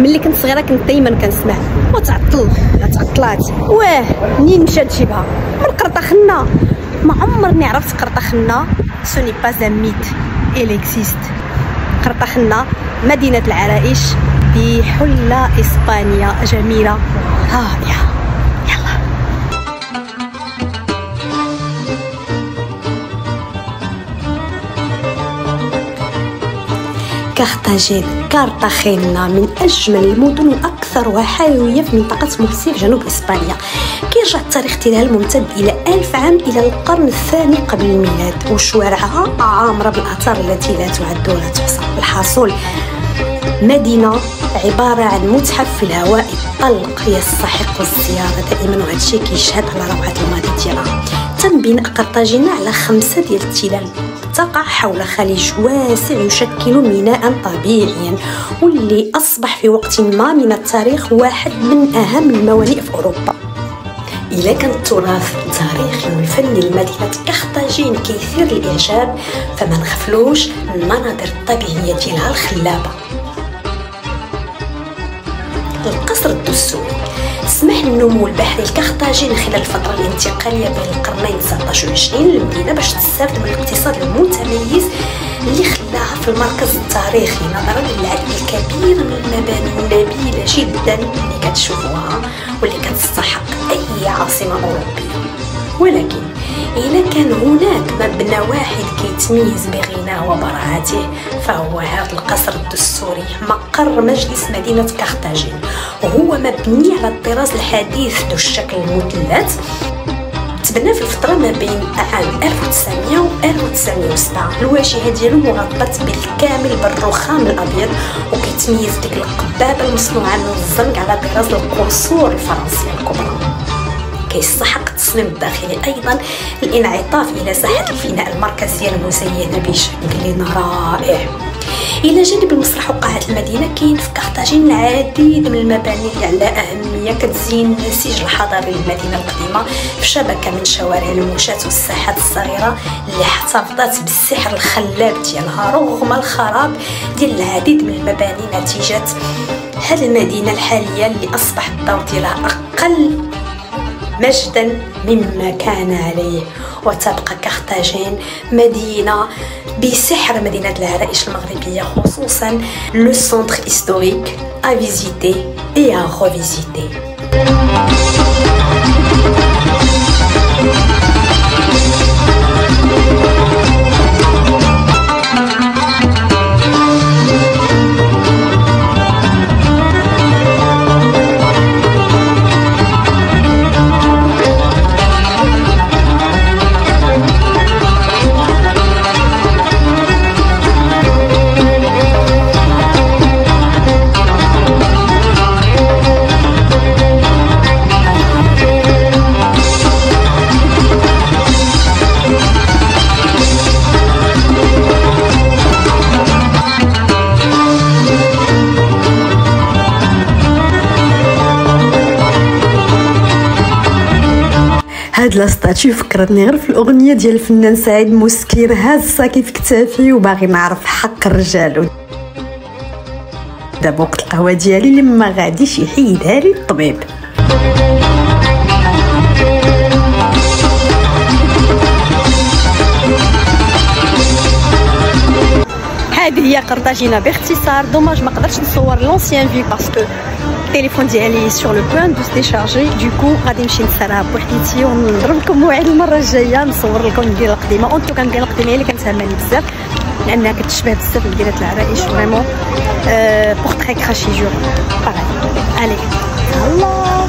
ملي كنت صغيره كنت دائما كنسمع وتعطلات منين مشات جيبها من قرطاخنا. ما عمرني عرفت قرطاخنا سوني با ان ميت il existe. قرطاخنا مدينه العرائش بحله اسبانيا جميله رائعه. كارتاخينا من أجمل المدن والأكثر حيوية في منطقة مرسي في جنوب إسبانيا. كيرجع التاريخ ديالها الممتد إلى 1000 عام إلى القرن الثاني قبل الميلاد، وشوارعها عامرة بالآثار التي لا تعد ولا تحصى. الحاصل مدينة عبارة عن متحف في الهواء الطلق يستحق الزيارة دائما، وهذا الشيء كيشهد على روعة الماضي ديالها. تم بناء قرطاجنة على 5 ديال التلال، تقع حول خليج واسع يشكل ميناء طبيعيا، واللي أصبح في وقت ما من التاريخ واحد من أهم الموانئ في أوروبا. إلا كان التراث التاريخي والفني لمدينة كارتاجين كيثير الإعجاب، فما نغفلوش المناظر الطبيعية ديالها الخلابة. القصر الدستوري سمح النمو البحري لكارتاجين خلال الفترة الانتقالية بين القرنين 19 و 20 للمدينة باش تستافد من الاقتصاد المتميز اللي خلاها في المركز التاريخي، نظرا للعدد الكبير من المباني النبيلة جدا اللي كتشوفوها واللي كتستحق أي عاصمة أوروبية. ولكن إذا كان هناك مبنى واحد كيتميز بغناه وبراعته فهو هذا القصر الدستوري، مقر مجلس مدينة كارتاجين، وهو مبني على الطراز الحديث ذو الشكل المثلث. تبنى في الفترة ما بين عام 1900 و 1907. الواجهة ديالو مغطاة بالكامل بالرخام الأبيض، وكيتميز ديك القبابة المصنوعة من الزنق على طراز القصور الفرنسية الكبرى. كيستحق التصميم الداخلي أيضا الانعطاف إلى ساحة الفناء المركزية المزينة بشكل رائع. إلى جانب المسرح وقاعة المدينة كاين في كارتاجين العديد من المباني اللي على أهمية كتزين النسيج الحضاري للمدينة القديمة في شبكة من شوارع المشاة والساحات الصغيرة اللي احتفظت بالسحر الخلاب ديالها رغم الخراب ديال العديد من المباني نتيجة هذه المدينة الحالية اللي أصبح الدور ديالها أقل مجدا مما كان عليه. وتبقى كارتاجين مدينة بسحر مدينة العرائش المغربية، خصوصا لو سنتر هيستوريك à visiter et à revisiter. هاد لاستاتيو فكرتني غير في الاغنيه ديال الفنان سعيد مسكين، هاز الساكي في كتافي وباغي نعرف حق الرجال. دابا وقت القهوه ديالي اللي ما غاديش يحيدها لي الطبيب. هذه هي قرطاجنة باختصار. دوماج ما قدرتش نصور لونسيان في باسكو التليفون ديالي سور لو بوين دو ديشارجي، دوكو غادي نمشي نسرها بوحديتي ونضرب لكم موعد المره الجايه نصور لكم المدينه القديمه. اون توكا المدينه القديمه هي اللي كتهمني بزاف لانها كتشبه بزاف مدينه العرائش فريمون بورتري كراشي جور باغي. الي الله.